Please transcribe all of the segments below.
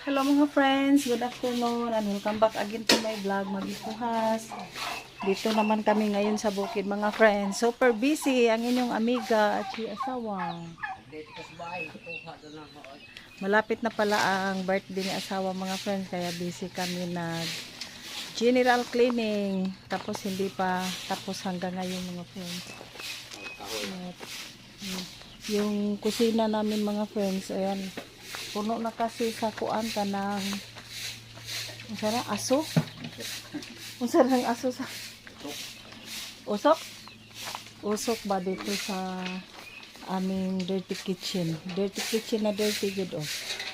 Hello mga friends, good afternoon and welcome back again to my vlog, Magipuhas. Dito naman kami ngayon sa bukid mga friends. Super busy ang inyong amiga at si asawa. Malapit na pala ang birthday ni asawa mga friends, kaya busy kami nag general cleaning. Tapos hindi pa tapos hanggang ngayon mga friends. At, yung kusina namin mga friends, ayan. Puno na kasi sa kuan ka ng aso. Ang aso sa usok. Usok ba dito sa aming dirty kitchen. Dirty kitchen na dirty good oh.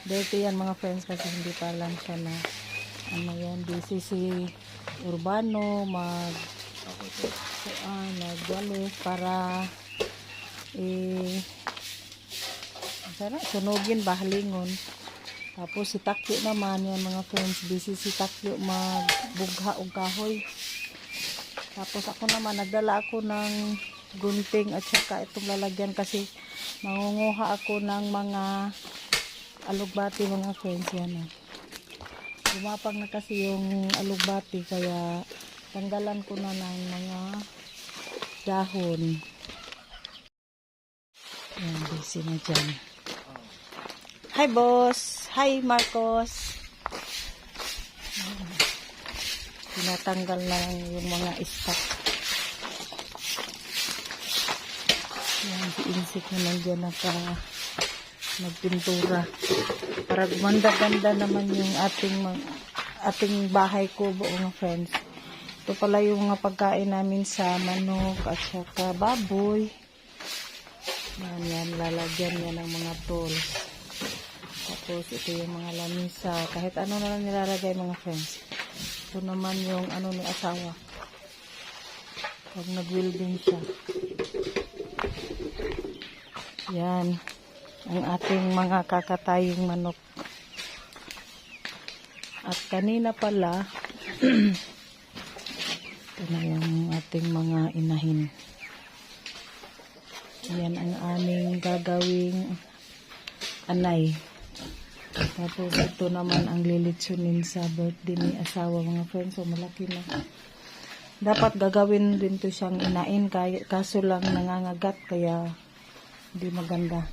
Dirty yan mga friends kasi hindi pa lang siya na ano yan. Busy si Urbano nagwalis para sunugin bahalingon. Tapos si Takyo naman yan mga friends, busy si Takyo magbugha og kahoy. Tapos ako naman nagdala ako ng gunting at saka itong lalagyan kasi mangunguha ako ng mga alugbati mga friends yan. Gumapang na kasi yung alugbati kaya tanggalan ko na ng mga dahon. Yan, busy na dyan. Hi boss! Hi Marcos! Tinatanggal na yung mga stock. Yan, si Insik na nandiyan nagpintura. Para gumanda-ganda naman yung ating bahay ko buong friends. Ito pala yung mga pagkain namin sa manok at saka baboy. Yan, lalagyan yan ng mga tools. Tapos ito yung mga lamisa. Kahit ano na lang nilalagay mga friends. Ito naman yung ano ni asawa. Pag nag-welding siya. Yan. Ang ating mga kakatayong manok. At kanina pala, ito na yung ating mga inahin. Yan ang aming gagawing anay. Tapos ito naman ang lilitsunin sa birthday ni asawa mga friends. So malaki na. Dapat gagawin din to siyang inain. Kaso lang nangangagat kaya hindi maganda.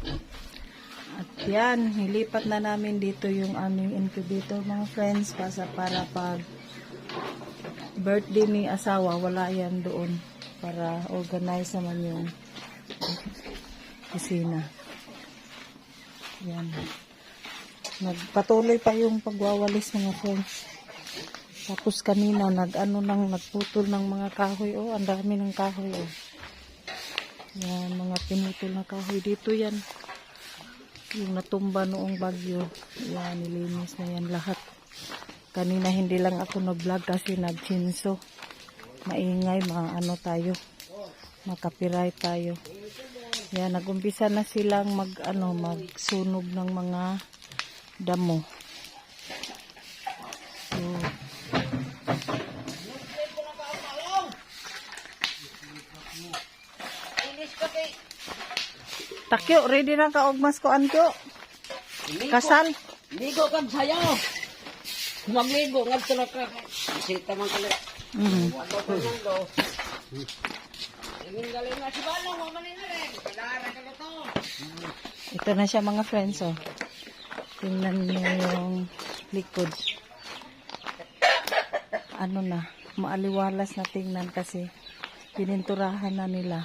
At yan, nilipat na namin dito yung aming incubator mga friends. Para pag birthday ni asawa, wala yan doon. Para organize naman yung kusina. Yan. Nagpatuloy pa yung pagwawalis mga friends. Tapos kanina nagputol ng mga kahoy. Oh, ang dami ng kahoy. Oh. Yan, mga pinutol na kahoy. Dito yan. Yung natumba noong bagyo. Yan, nilinis na yan lahat. Kanina hindi lang ako nag-vlog kasi nag-chinso. Maingay, tayo. Makapiright tayo. Yan, nagumpisa na silang magsunog ng mga damo. So, Takyo, ready na ka og mas ko anto? Kasal? Ligo kag sayaw. Magligo ngadto na ka. Sita man kali. Ato ko nando. Ingin galing na si Balong, mo man ni rin. Kailangan ka to. Ito na siya mga friends oh. Tingnan niyo yung likod. Maaliwalas na tingnan kasi pininturahan na nila.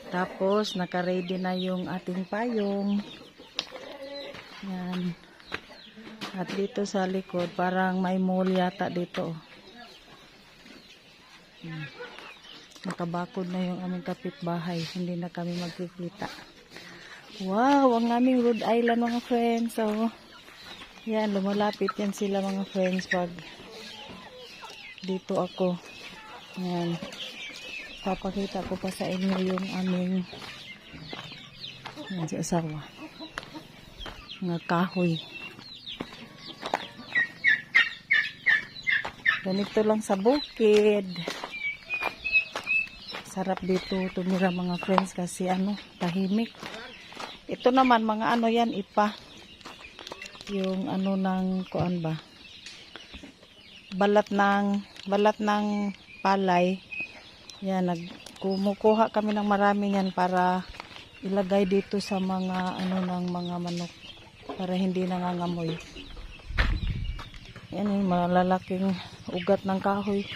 Tapos naka-ready na yung ating payong. Yan. At dito sa likod parang may mall yata dito. Nakabakod na yung aming kapitbahay. Hindi na kami magkikita. Wow! Ang aming Rhode Island mga friends. So, yan. Lumalapit yan sila mga friends pag dito ako. Yan. Papakita ko pa sa inyo yung aming yan, si asawa. Mga kahoy. Ganito lang sa bukid. Sarap dito tumira mga friends kasi tahimik. Ito naman mga yan, ipa. Yung ng kuan ba? Balat ng palay. Yan, kumukuha kami ng marami yan para ilagay dito sa mga ng mga manok para hindi nangangamoy. Yan yung malalaking ugat ng kahoy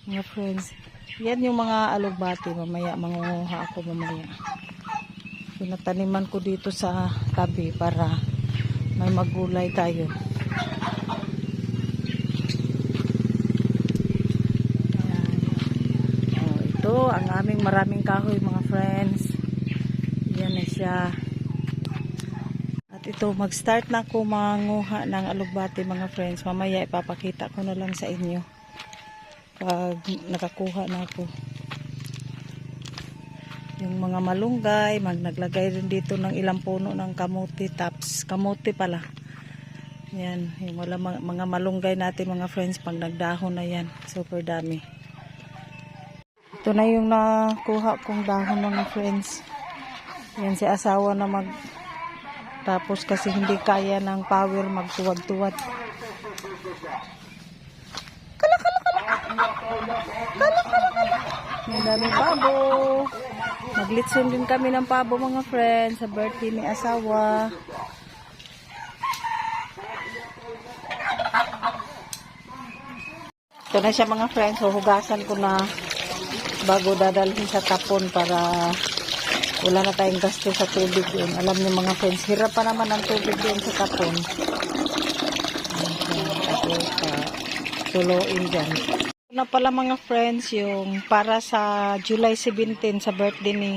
mga friends. Yan yung mga alugbati, mamaya mangunguha ako mamaya. Pinataniman ko dito sa tabi para may magulay tayo. Ito ang aming maraming kahoy mga friends. Yan na siya. At ito, mag-start na ako manguha ng alugbati mga friends. Mamaya ipapakita ko na lang sa inyo pag nakakuha na ako. Yung mga malunggay, naglagay rin dito ng ilang puno ng kamuti, tops. Kamuti pala. Yan, yung mga malunggay natin mga friends, pag nagdahon na yan. Super dami. Ito na yung nakuha kong dahon mga friends. Yan si asawa na tapos kasi hindi kaya ng power magtuwad-tuwad. Kala. Ang daming pabo. Maglitson din kami ng pabo mga friends sa birthday ni asawa. Ito na siya mga friends. Huhugasan ko na bago dadalhin sa tapon para wala na tayong gasto sa tubig yun. Alam niyo mga friends, hirap pa naman ang tubig yun sa tapon. Tapos tuloin dyan. Ito na pala mga friends, yung para sa July 17 sa birthday ni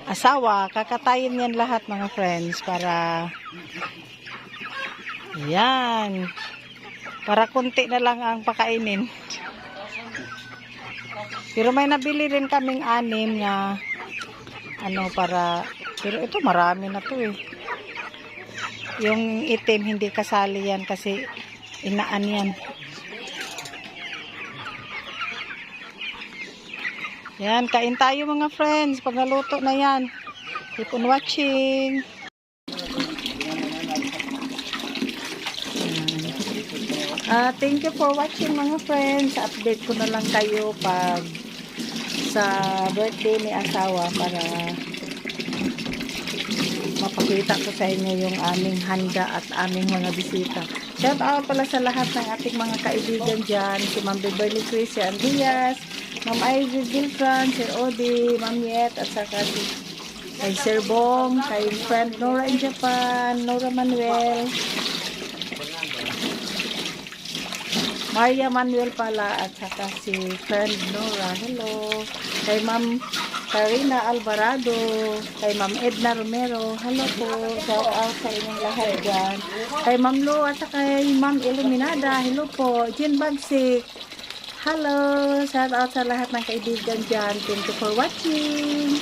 asawa. Kakatayin yan lahat mga friends para yan. Para konti na lang ang pakainin. Pero may nabili rin kaming 6 na pero ito marami na to eh. Yung itim hindi kasali yan kasi inaan yan. Yan, kain tayo mga friends pag naluto na yan. Keep on watching. Thank you for watching mga friends. Update ko na lang kayo pag sa birthday ni asawa para mapakita ko sa inyo yung aming handa at aming mga bisita. Shout out pala sa lahat ng ating mga kaibigan dyan. Si Ma'am Beverly Christian Diaz, Ma'am Ivy Gilfran, Sir Odi, Ma'am Yet, at saka kay Sir Bong, kay friend Nora in Japan, Nora Manuel, Maria Manuel pala, at saka si friend Nora. Hello. Kay Ma'am Karina Alvarado, kay Ma'am Edna Romero. Hello po. Shout out sa inyong lahat dyan. Kay Ma'am Lo at saka kay Ma'am Iluminada. Hello po. Jean Bagsik. Hello. Shout out sa lahat ng kaibigan dyan. Thank you for watching.